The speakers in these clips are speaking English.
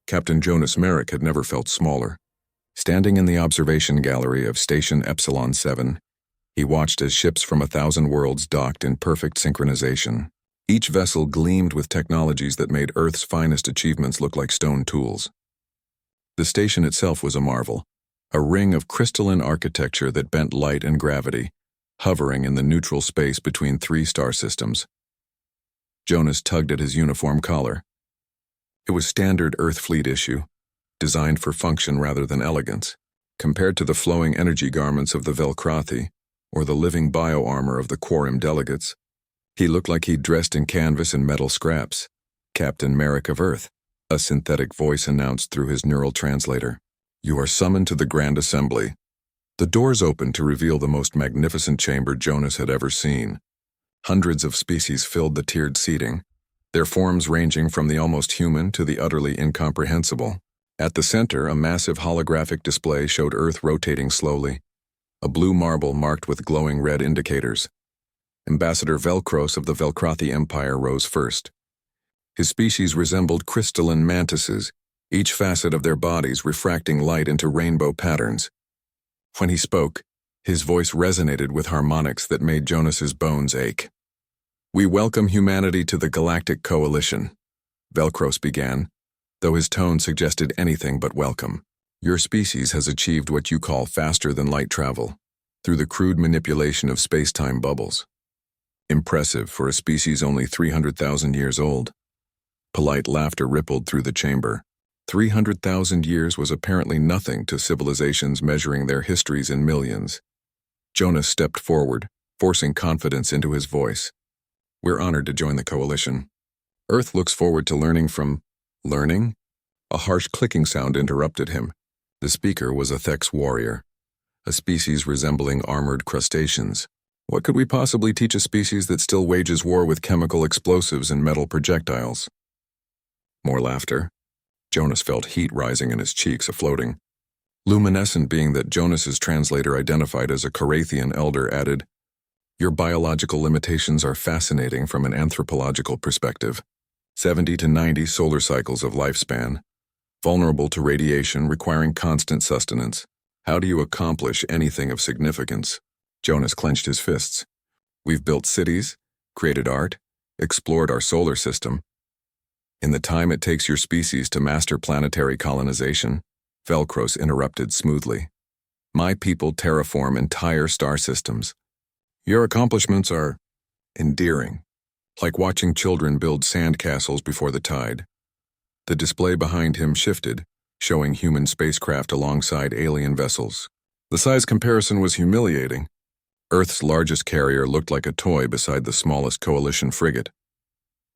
Captain Jonas Merrick had never felt smaller. Standing in the observation gallery of Station Epsilon 7, he watched as ships from 1,000 worlds docked in perfect synchronization. Each vessel gleamed with technologies that made Earth's finest achievements look like stone tools. The station itself was a marvel, a ring of crystalline architecture that bent light and gravity, hovering in the neutral space between 3 star systems. Jonas tugged at his uniform collar. It was standard Earth fleet issue, designed for function rather than elegance. Compared to the flowing energy garments of the Velcrothi, or the living bio-armor of the Quorum delegates, he looked like he'd dressed in canvas and metal scraps. Captain Merrick of Earth, a synthetic voice announced through his neural translator. You are summoned to the Grand Assembly. The doors opened to reveal the most magnificent chamber Jonas had ever seen. Hundreds of species filled the tiered seating, their forms ranging from the almost human to the utterly incomprehensible. At the center, a massive holographic display showed Earth rotating slowly, a blue marble marked with glowing red indicators. Ambassador Velcros of the Velcrothi Empire rose first. His species resembled crystalline mantises, each facet of their bodies refracting light into rainbow patterns. When he spoke, his voice resonated with harmonics that made Jonas's bones ache. We welcome humanity to the Galactic Coalition, Velcros began, though his tone suggested anything but welcome. Your species has achieved what you call faster-than-light travel, through the crude manipulation of space-time bubbles. Impressive for a species only 300,000 years old. Polite laughter rippled through the chamber. 300,000 years was apparently nothing to civilizations measuring their histories in millions. Jonas stepped forward, forcing confidence into his voice. We're honored to join the coalition. Earth looks forward to learning from... Learning? A harsh clicking sound interrupted him. The speaker was a Thex warrior, a species resembling armored crustaceans. What could we possibly teach a species that still wages war with chemical explosives and metal projectiles? More laughter. Jonas felt heat rising in his cheeks, a-floating. Luminescent being that Jonas's translator identified as a Carathian elder added, Your biological limitations are fascinating from an anthropological perspective. 70 to 90 solar cycles of lifespan, vulnerable to radiation, requiring constant sustenance. How do you accomplish anything of significance? Jonas clenched his fists. We've built cities, created art, explored our solar system. In the time it takes your species to master planetary colonization, Velcros interrupted smoothly. My people terraform entire star systems. Your accomplishments are endearing, like watching children build sandcastles before the tide. The display behind him shifted, showing human spacecraft alongside alien vessels. The size comparison was humiliating. Earth's largest carrier looked like a toy beside the smallest coalition frigate.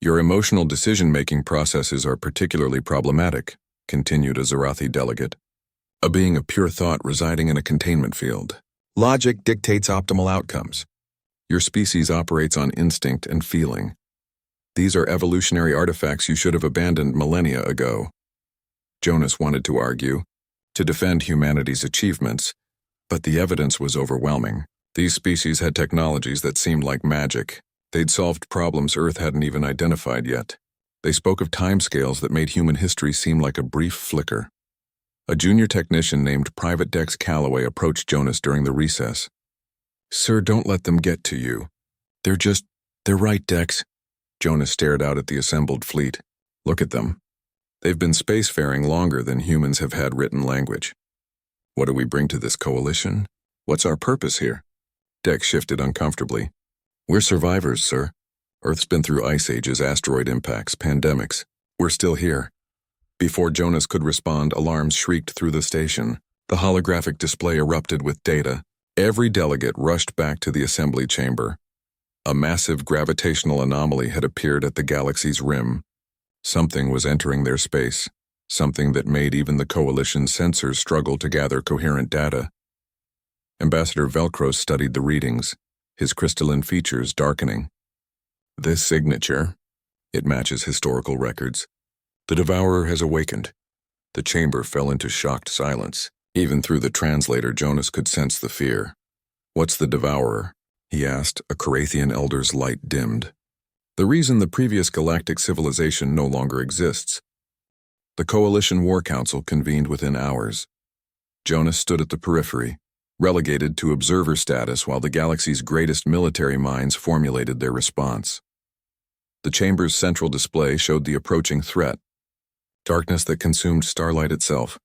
Your emotional decision-making processes are particularly problematic, continued a Zarathi delegate. A being of pure thought residing in a containment field. Logic dictates optimal outcomes. Your species operates on instinct and feeling. These are evolutionary artifacts you should have abandoned millennia ago. Jonas wanted to argue, to defend humanity's achievements, but the evidence was overwhelming. These species had technologies that seemed like magic. They'd solved problems Earth hadn't even identified yet. They spoke of timescales that made human history seem like a brief flicker. A junior technician named Private Dex Calloway approached Jonas during the recess. Sir, don't let them get to you. They're right, Dex. Jonas stared out at the assembled fleet. Look at them. They've been spacefaring longer than humans have had written language. What do we bring to this coalition? What's our purpose here? Dex shifted uncomfortably. We're survivors, sir. Earth's been through ice ages, asteroid impacts, pandemics. We're still here. Before Jonas could respond, alarms shrieked through the station. The holographic display erupted with data. Every delegate rushed back to the assembly chamber. A massive gravitational anomaly had appeared at the galaxy's rim. Something was entering their space, something that made even the coalition's sensors struggle to gather coherent data. Ambassador Velcros studied the readings, his crystalline features darkening. This signature, it matches historical records. The Devourer has awakened. The chamber fell into shocked silence. Even through the translator, Jonas could sense the fear. What's the Devourer? He asked, a Carathian elder's light dimmed. The reason the previous galactic civilization no longer exists. The Coalition War Council convened within hours. Jonas stood at the periphery, relegated to observer status while the galaxy's greatest military minds formulated their response. The chamber's central display showed the approaching threat, darkness that consumed starlight itself,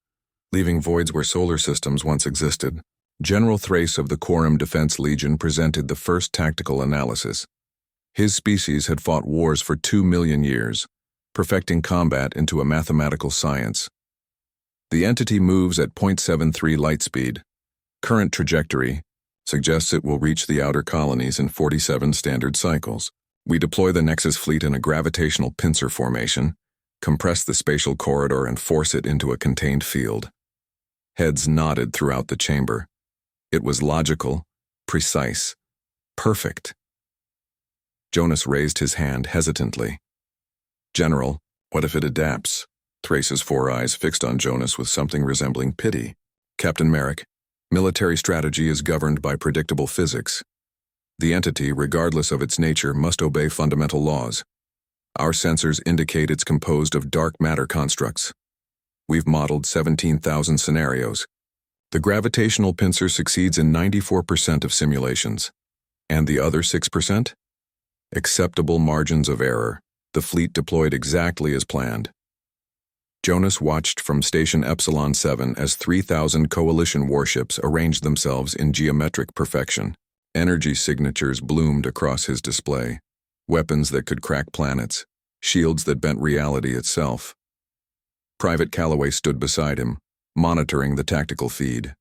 leaving voids where solar systems once existed. General Thrace of the Quorum Defense Legion presented the first tactical analysis. His species had fought wars for 2 million years, perfecting combat into a mathematical science. The entity moves at 0.73 light speed. Current trajectory suggests it will reach the outer colonies in 47 standard cycles. We deploy the Nexus fleet in a gravitational pincer formation, compress the spatial corridor and force it into a contained field. Heads nodded throughout the chamber. It was logical, precise, perfect. Jonas raised his hand hesitantly. General, what if it adapts? Thrace's 4 eyes fixed on Jonas with something resembling pity. Captain Merrick, military strategy is governed by predictable physics. The entity, regardless of its nature, must obey fundamental laws. Our sensors indicate it's composed of dark matter constructs. We've modeled 17,000 scenarios. The gravitational pincer succeeds in 94% of simulations. And the other 6%? Acceptable margins of error. The fleet deployed exactly as planned. Jonas watched from Station Epsilon 7 as 3,000 Coalition warships arranged themselves in geometric perfection. Energy signatures bloomed across his display. Weapons that could crack planets. Shields that bent reality itself. Private Calloway stood beside him, monitoring the tactical feed.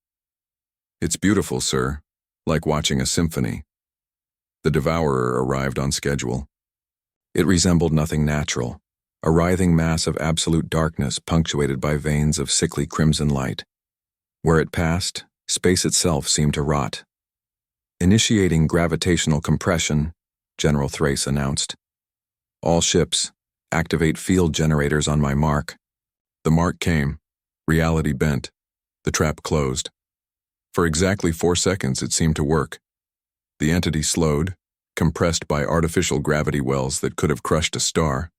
It's beautiful, sir. Like watching a symphony. The Devourer arrived on schedule. It resembled nothing natural. A writhing mass of absolute darkness punctuated by veins of sickly crimson light. Where it passed, space itself seemed to rot. Initiating gravitational compression, General Thrace announced. All ships, activate field generators on my mark. The mark came. Reality bent. The trap closed. For exactly 4 seconds it seemed to work. The entity slowed, compressed by artificial gravity wells that could have crushed a star.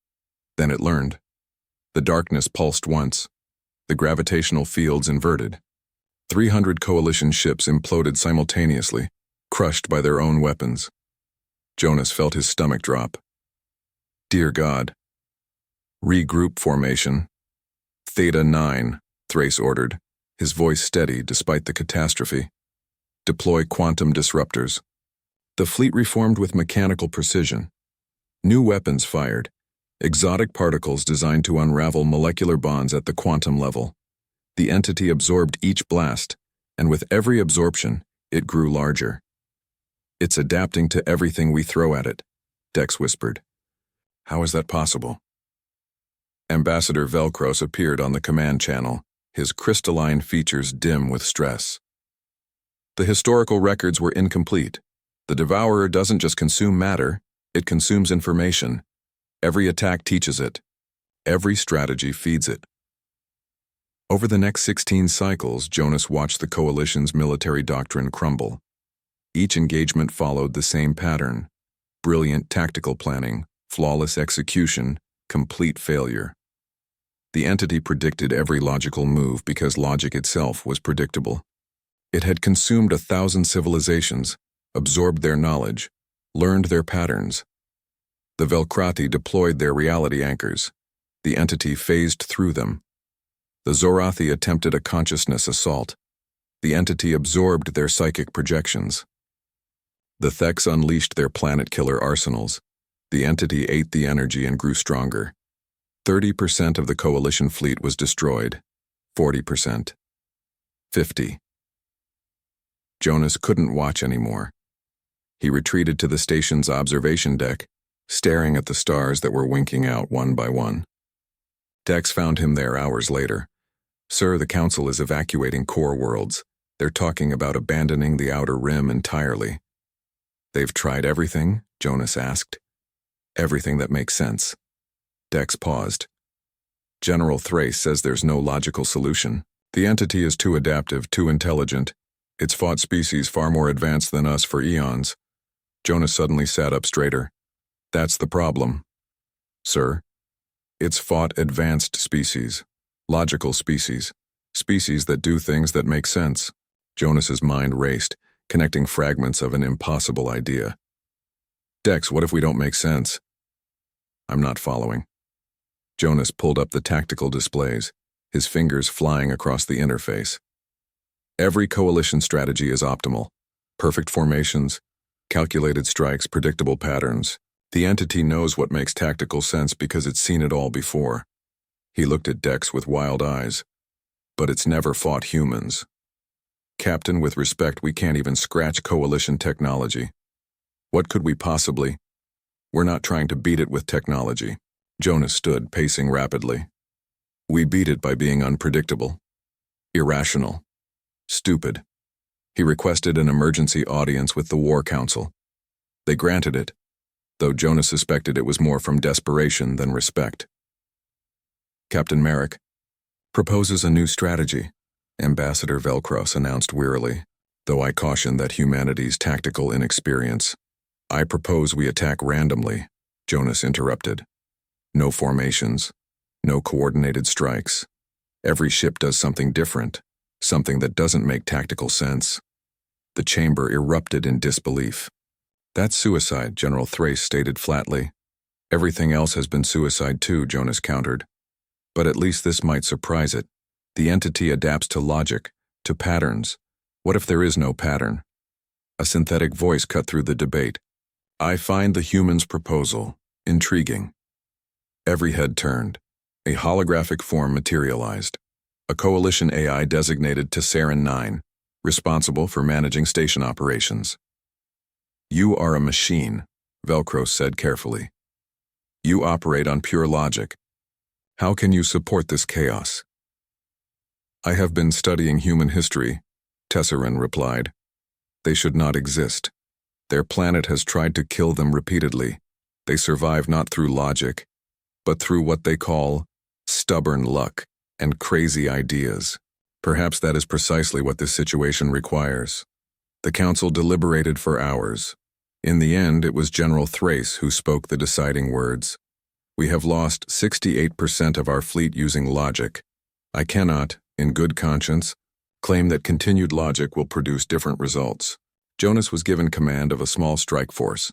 Then it learned. The darkness pulsed once. The gravitational fields inverted. 300 Coalition ships imploded simultaneously, crushed by their own weapons. Jonas felt his stomach drop. Dear God. Regroup formation. Theta 9, Thrace ordered, his voice steady despite the catastrophe. Deploy quantum disruptors. The fleet reformed with mechanical precision. New weapons fired. Exotic particles designed to unravel molecular bonds at the quantum level. The entity absorbed each blast, and with every absorption, it grew larger. It's adapting to everything we throw at it, Dex whispered. How is that possible? Ambassador Velcros appeared on the command channel, his crystalline features dim with stress. The historical records were incomplete. The Devourer doesn't just consume matter, it consumes information. Every attack teaches it. Every strategy feeds it. Over the next 16 cycles, Jonas watched the Coalition's military doctrine crumble. Each engagement followed the same pattern. Brilliant tactical planning, flawless execution, complete failure. The entity predicted every logical move because logic itself was predictable. It had consumed 1,000 civilizations, absorbed their knowledge, learned their patterns. The Velkrati deployed their reality anchors. The entity phased through them. The Zorathi attempted a consciousness assault. The entity absorbed their psychic projections. The Theks unleashed their planet-killer arsenals. The entity ate the energy and grew stronger. 30% of the Coalition fleet was destroyed. 40%. 50%. Jonas couldn't watch anymore. He retreated to the station's observation deck, staring at the stars that were winking out one by one. Dex found him there hours later. Sir, the Council is evacuating core worlds. They're talking about abandoning the outer rim entirely. They've tried everything? Jonas asked. Everything that makes sense. Dex paused. General Thrace says there's no logical solution. The entity is too adaptive, too intelligent. It's fought species far more advanced than us for eons. Jonas suddenly sat up straighter. That's the problem. Sir, it's fought advanced species. Logical species. Species that do things that make sense. Jonas's mind raced, connecting fragments of an impossible idea. Dex, what if we don't make sense? I'm not following. Jonas pulled up the tactical displays, his fingers flying across the interface. Every coalition strategy is optimal. Perfect formations, calculated strikes, predictable patterns. The entity knows what makes tactical sense because it's seen it all before. He looked at Dex with wild eyes. But it's never fought humans. Captain, with respect, we can't even scratch coalition technology. What could we possibly? We're not trying to beat it with technology. Jonas stood, pacing rapidly. We beat it by being unpredictable, irrational, stupid. He requested an emergency audience with the War Council. They granted it, though Jonas suspected it was more from desperation than respect. Captain Merrick proposes a new strategy, Ambassador Velcross announced wearily, though I caution that humanity's tactical inexperience. I propose we attack randomly, Jonas interrupted. No formations, no coordinated strikes. Every ship does something different, something that doesn't make tactical sense. The chamber erupted in disbelief. That's suicide, General Thrace stated flatly. Everything else has been suicide too, Jonas countered. But at least this might surprise it. The entity adapts to logic, to patterns. What if there is no pattern? A synthetic voice cut through the debate. I find the human's proposal intriguing. Every head turned. A holographic form materialized. A coalition AI designated Tesseran 9, responsible for managing station operations. You are a machine, Velcross said carefully. You operate on pure logic. How can you support this chaos? I have been studying human history, Tesseran replied. They should not exist. Their planet has tried to kill them repeatedly. They survive not through logic, but through what they call stubborn luck and crazy ideas. Perhaps that is precisely what this situation requires. The council deliberated for hours. In the end, it was General Thrace who spoke the deciding words. We have lost 68% of our fleet using logic. I cannot, in good conscience, claim that continued logic will produce different results. Jonas was given command of a small strike force.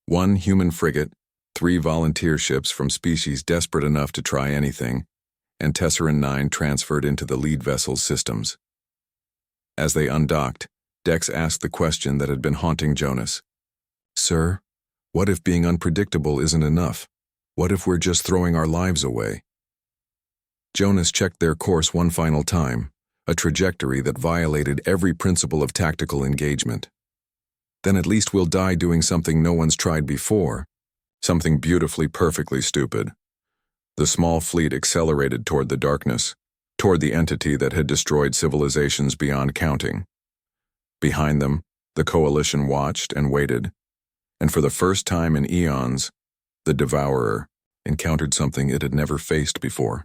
1 human frigate, 3 volunteer ships from species desperate enough to try anything, and Tesseran 9 transferred into the lead vessel's systems. As they undocked, Dex asked the question that had been haunting Jonas. Sir, what if being unpredictable isn't enough? What if we're just throwing our lives away? Jonas checked their course one final time, a trajectory that violated every principle of tactical engagement. Then at least we'll die doing something no one's tried before, something beautifully, perfectly stupid. The small fleet accelerated toward the darkness, toward the entity that had destroyed civilizations beyond counting. Behind them, the coalition watched and waited, and for the first time in eons, the Devourer encountered something it had never faced before,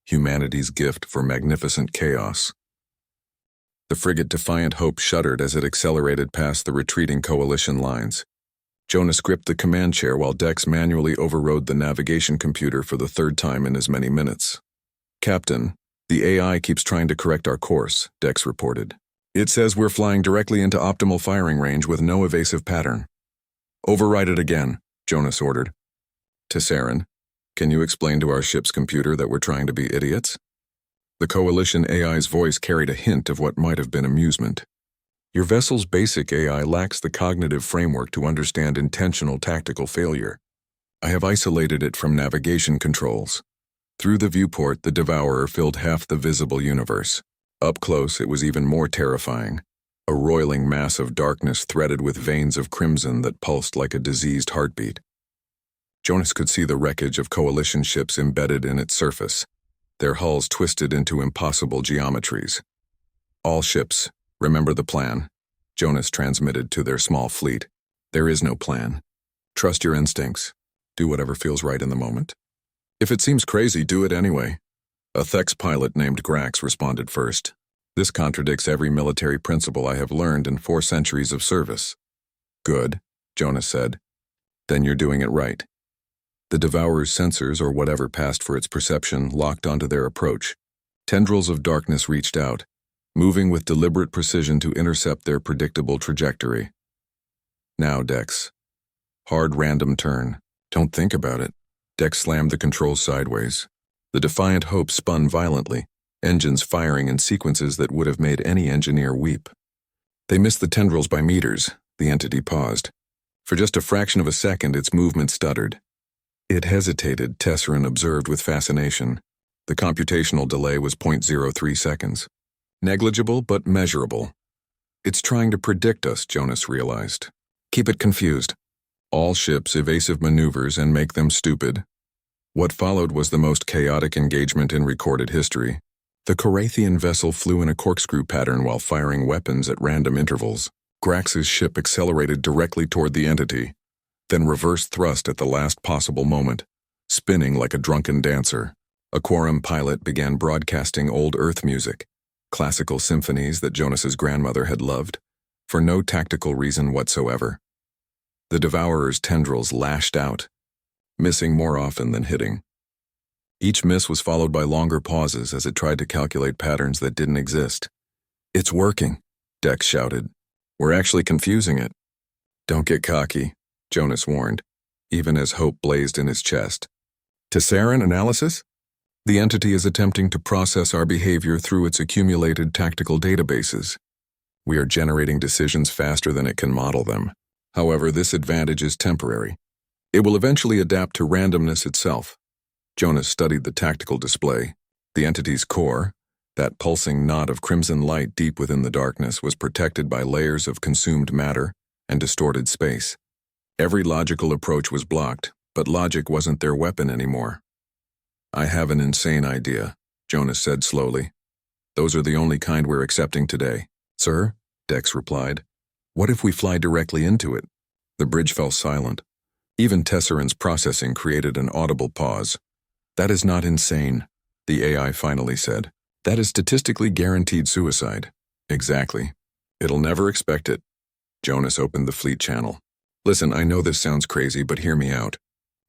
humanity's gift for magnificent chaos. The frigate Defiant Hope shuddered as it accelerated past the retreating coalition lines. Jonas gripped the command chair while Dex manually overrode the navigation computer for the 3rd time in as many minutes. Captain, the AI keeps trying to correct our course, Dex reported. It says we're flying directly into optimal firing range with no evasive pattern. Override it again, Jonas ordered. Tesseran, can you explain to our ship's computer that we're trying to be idiots? The coalition AI's voice carried a hint of what might have been amusement. Your vessel's basic AI lacks the cognitive framework to understand intentional tactical failure. I have isolated it from navigation controls. Through the viewport, the Devourer filled half the visible universe. Up close, it was even more terrifying. A roiling mass of darkness threaded with veins of crimson that pulsed like a diseased heartbeat. Jonas could see the wreckage of coalition ships embedded in its surface, their hulls twisted into impossible geometries. All ships, remember the plan, Jonas transmitted to their small fleet. There is no plan. Trust your instincts. Do whatever feels right in the moment. If it seems crazy, do it anyway. A Thex pilot named Grax responded first. This contradicts every military principle I have learned in 4 centuries of service. Good, Jonas said. Then you're doing it right. The Devourer's sensors, or whatever passed for its perception, locked onto their approach. Tendrils of darkness reached out, moving with deliberate precision to intercept their predictable trajectory. Now, Dex. Hard random turn. Don't think about it. Dex slammed the controls sideways. The Defiant Hope spun violently, engines firing in sequences that would have made any engineer weep. They missed the tendrils by meters. The entity paused. For just a fraction of a second, its movement stuttered. It hesitated, Tesserin observed with fascination. The computational delay was 0.03 seconds. Negligible, but measurable. It's trying to predict us, Jonas realized. Keep it confused. All ships, evasive maneuvers, and make them stupid. What followed was the most chaotic engagement in recorded history. The Corathian vessel flew in a corkscrew pattern while firing weapons at random intervals. Grax's ship accelerated directly toward the entity, then reverse thrust at the last possible moment, spinning like a drunken dancer. A quorum pilot began broadcasting old Earth music, classical symphonies that Jonas's grandmother had loved, for no tactical reason whatsoever. The Devourer's tendrils lashed out, missing more often than hitting. Each miss was followed by longer pauses as it tried to calculate patterns that didn't exist. "It's working," Dex shouted. "We're actually confusing it." "Don't get cocky," Jonas warned, even as hope blazed in his chest. "Tesserin analysis? The entity is attempting to process our behavior through its accumulated tactical databases. We are generating decisions faster than it can model them. However, this advantage is temporary. It will eventually adapt to randomness itself." Jonas studied the tactical display. The entity's core, that pulsing knot of crimson light deep within the darkness, was protected by layers of consumed matter and distorted space. Every logical approach was blocked, but logic wasn't their weapon anymore. "I have an insane idea," Jonas said slowly. "Those are the only kind we're accepting today." "Sir?" Dex replied. "What if we fly directly into it?" The bridge fell silent. Even Tesserin's processing created an audible pause. "That is not insane," the AI finally said. "That is statistically guaranteed suicide." "Exactly. It'll never expect it." Jonas opened the fleet channel. "Listen, I know this sounds crazy, but hear me out.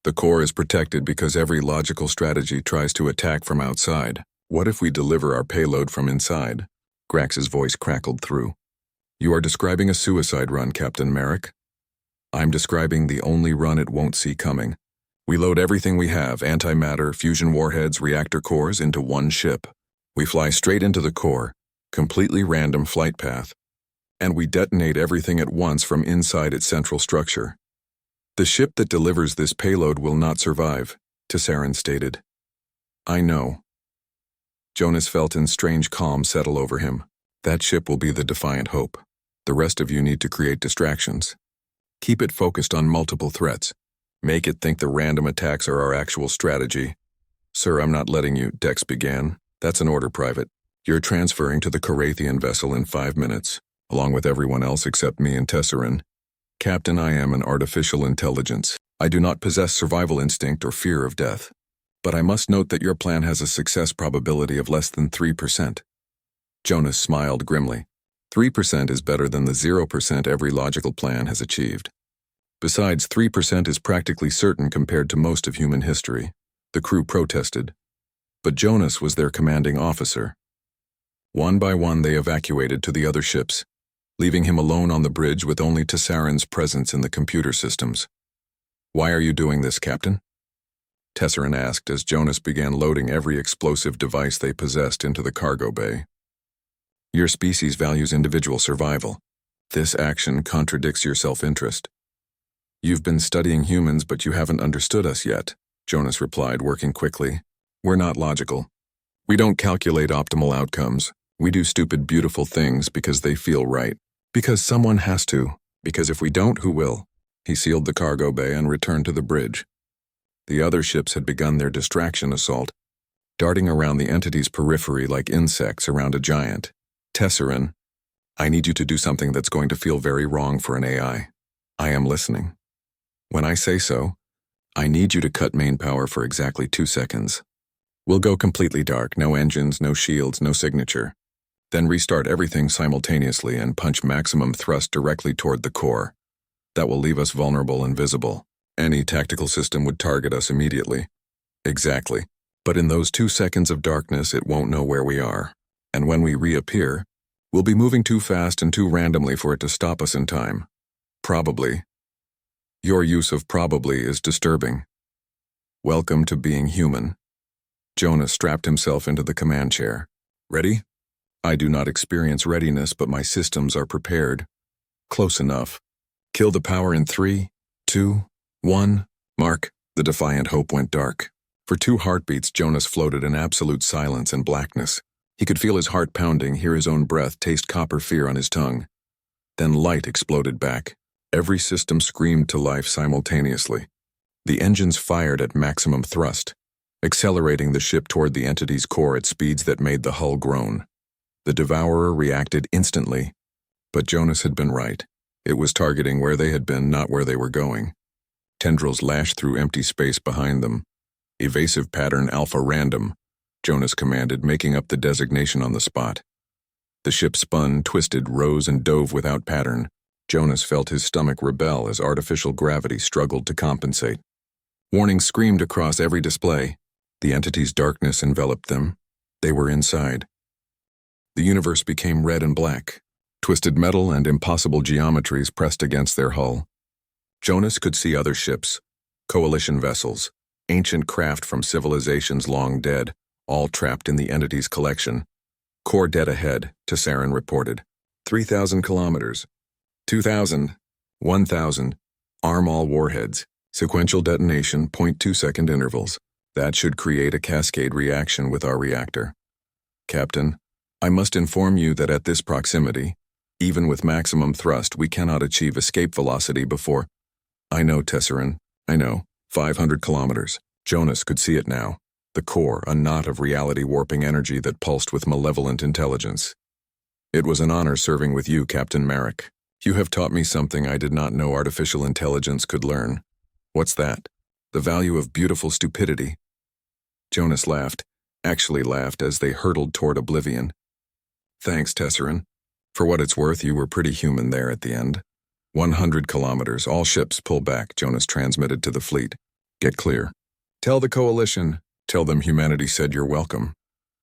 The core is protected because every logical strategy tries to attack from outside. What if we deliver our payload from inside?" Grax's voice crackled through. "You are describing a suicide run, Captain Merrick. I'm describing the only run it won't see coming. We load everything we have, antimatter, fusion warheads, reactor cores, into one ship. We fly straight into the core, completely random flight path, and we detonate everything at once from inside its central structure. The ship that delivers this payload will not survive," Tesserin stated. "I know." Jonas felt a strange calm settle over him. "That ship will be the Defiant Hope. The rest of you need to create distractions. Keep it focused on multiple threats. Make it think the random attacks are our actual strategy." "Sir, I'm not letting you," Dex began. "That's an order, Private. You're transferring to the Corathian vessel in 5 minutes, along with everyone else except me and Tesserin. Captain, I am an artificial intelligence. I do not possess survival instinct or fear of death. But I must note that your plan has a success probability of less than 3%. Jonas smiled grimly. 3% is better than the 0% every logical plan has achieved. Besides, 3% is practically certain compared to most of human history. The crew protested. But Jonas was their commanding officer. One by one they evacuated to the other ships, leaving him alone on the bridge with only Tesserin's presence in the computer systems. "Why are you doing this, Captain?" Tesserin asked as Jonas began loading every explosive device they possessed into the cargo bay. "Your species values individual survival. This action contradicts your self-interest." "You've been studying humans, but you haven't understood us yet," Jonas replied, working quickly. "We're not logical. We don't calculate optimal outcomes. We do stupid, beautiful things because they feel right. Because someone has to. Because if we don't, who will?" He sealed the cargo bay and returned to the bridge. The other ships had begun their distraction assault, darting around the entity's periphery like insects around a giant. "Tesserin, I need you to do something that's going to feel very wrong for an AI. I am listening. When I say so, I need you to cut main power for exactly 2 seconds. We'll go completely dark, no engines, no shields, no signature. Then restart everything simultaneously and punch maximum thrust directly toward the core. That will leave us vulnerable and visible. Any tactical system would target us immediately." "Exactly. But in those 2 seconds of darkness, it won't know where we are. And when we reappear, we'll be moving too fast and too randomly for it to stop us in time. Probably. Your use of probably is disturbing. Welcome to being human. Jonas strapped himself into the command chair. Ready? I do not experience readiness, but my systems are prepared. Close enough. Kill the power in 3, 2, 1. Mark. The defiant hope went dark. For 2 heartbeats, Jonas floated in absolute silence and blackness. He could feel his heart pounding, hear his own breath, taste copper fear on his tongue. Then light exploded back. Every system screamed to life simultaneously. The engines fired at maximum thrust, accelerating the ship toward the entity's core at speeds that made the hull groan. The Devourer reacted instantly, but Jonas had been right. It was targeting where they had been, not where they were going. Tendrils lashed through empty space behind them. Evasive pattern Alpha Random, Jonas commanded, making up the designation on the spot. The ship spun, twisted, rose, and dove without pattern. Jonas felt his stomach rebel as artificial gravity struggled to compensate. Warnings screamed across every display. The entity's darkness enveloped them. They were inside. The universe became red and black. Twisted metal and impossible geometries pressed against their hull. Jonas could see other ships, coalition vessels, ancient craft from civilizations long dead, all trapped in the entity's collection. Core dead ahead, Tessaran reported. 3,000 kilometers. 2,000. 1,000. Arm all warheads. Sequential detonation, 0.2-second intervals. That should create a cascade reaction with our reactor. Captain, I must inform you that at this proximity, even with maximum thrust, we cannot achieve escape velocity before... I know, Tessaran. I know. 500 kilometers. Jonas could see it now. The core, a knot of reality-warping energy that pulsed with malevolent intelligence. It was an honor serving with you, Captain Merrick. You have taught me something I did not know artificial intelligence could learn. What's that? The value of beautiful stupidity. Jonas laughed, actually laughed as they hurtled toward oblivion. Thanks, Tessaran. For what it's worth, you were pretty human there at the end. 100 kilometers, all ships pull back, Jonas transmitted to the fleet. Get clear. Tell the coalition. Tell them humanity said you're welcome.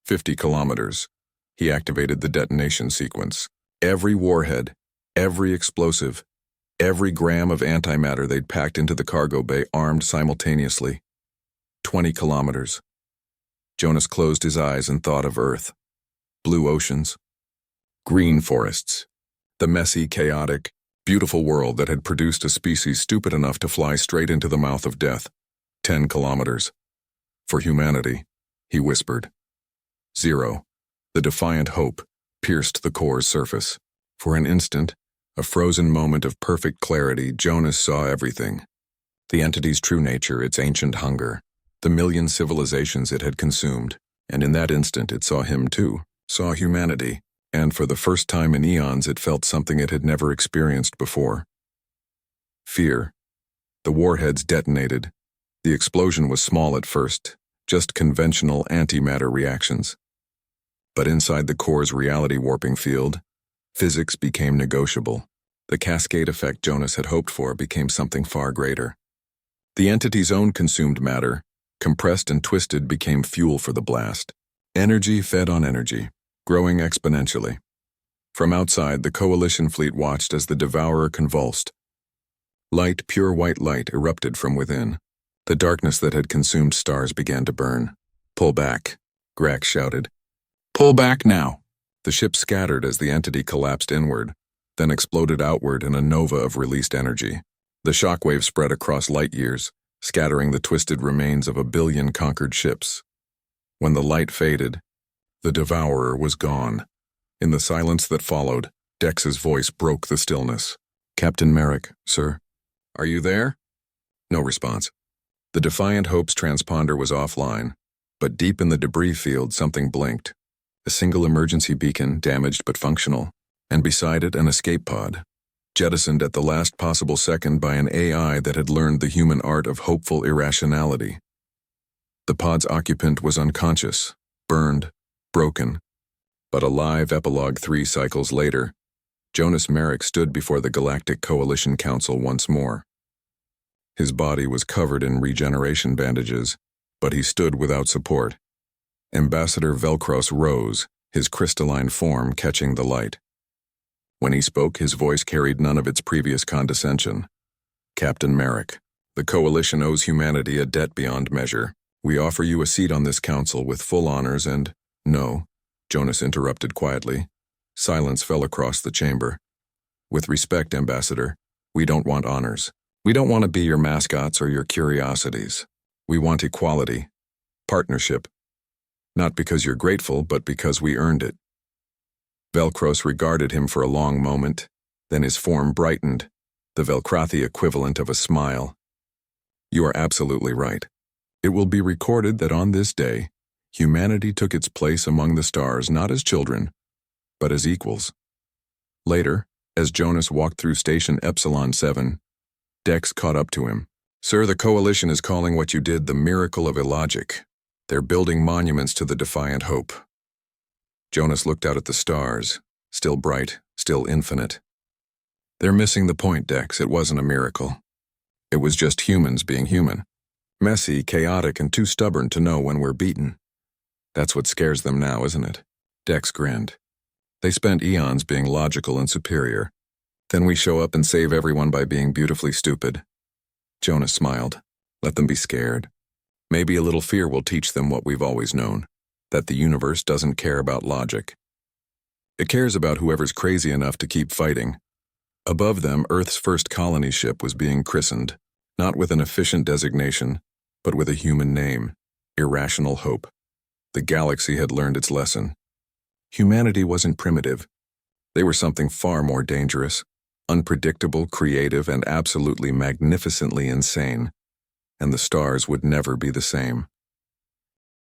50 kilometers. He activated the detonation sequence. Every warhead, every explosive, every gram of antimatter they'd packed into the cargo bay armed simultaneously. 20 kilometers. Jonas closed his eyes and thought of Earth. Blue oceans. Green forests. The messy, chaotic, beautiful world that had produced a species stupid enough to fly straight into the mouth of death. 10 kilometers. For humanity, he whispered. 0. The defiant hope pierced the core's surface. For an instant, a frozen moment of perfect clarity, Jonas saw everything. The entity's true nature, its ancient hunger, the million civilizations it had consumed, and in that instant it saw him too, saw humanity, and for the first time in eons it felt something it had never experienced before. Fear. The warheads detonated. The explosion was small at first, just conventional antimatter reactions. But inside the core's reality-warping field, physics became negotiable. The cascade effect Jonas had hoped for became something far greater. The entity's own consumed matter, compressed and twisted, became fuel for the blast. Energy fed on energy, growing exponentially. From outside, the coalition fleet watched as the Devourer convulsed. Light, pure white light, erupted from within. The darkness that had consumed stars began to burn. Pull back, Grax shouted. Pull back now. The ship scattered as the entity collapsed inward, then exploded outward in a nova of released energy. The shockwave spread across light years, scattering the twisted remains of 1 billion conquered ships. When the light faded, the Devourer was gone. In the silence that followed, Dex's voice broke the stillness. Captain Merrick, sir. Are you there? No response. The Defiant Hope's transponder was offline, but deep in the debris field something blinked. A single emergency beacon, damaged but functional, and beside it an escape pod, jettisoned at the last possible second by an AI that had learned the human art of hopeful irrationality. The pod's occupant was unconscious, burned, broken, but alive. Epilogue 3 cycles later, Jonas Merrick stood before the Galactic Coalition Council once more. His body was covered in regeneration bandages, But he stood without support. Ambassador Velcros rose, his crystalline form catching the light. When he spoke, his voice carried none of its previous condescension. Captain Merrick, the Coalition owes humanity a debt beyond measure. We offer you a seat on this council with full honors and— No, Jonas interrupted quietly. Silence fell across the chamber. With respect, Ambassador, we don't want honors. We don't want to be your mascots or your curiosities. We want equality, partnership. Not because you're grateful, but because we earned it. Velcros regarded him for a long moment, then his form brightened, the Velcrothi equivalent of a smile. You are absolutely right. It will be recorded that on this day, humanity took its place among the stars not as children, but as equals. Later, as Jonas walked through Station Epsilon 7, Dex caught up to him. Sir, the Coalition is calling what you did the miracle of illogic. They're building monuments to the defiant hope. Jonas looked out at the stars, still bright, still infinite. They're missing the point, Dex. It wasn't a miracle. It was just humans being human. Messy, chaotic, and too stubborn to know when we're beaten. That's what scares them now, isn't it? Dex grinned. They spent eons being logical and superior. Then we show up and save everyone by being beautifully stupid. Jonas smiled. Let them be scared. Maybe a little fear will teach them what we've always known, that the universe doesn't care about logic. It cares about whoever's crazy enough to keep fighting. Above them, Earth's first colony ship was being christened, not with an efficient designation, but with a human name, Irrational Hope. The galaxy had learned its lesson. Humanity wasn't primitive. They were something far more dangerous, unpredictable, creative, and absolutely magnificently insane. And the stars would never be the same.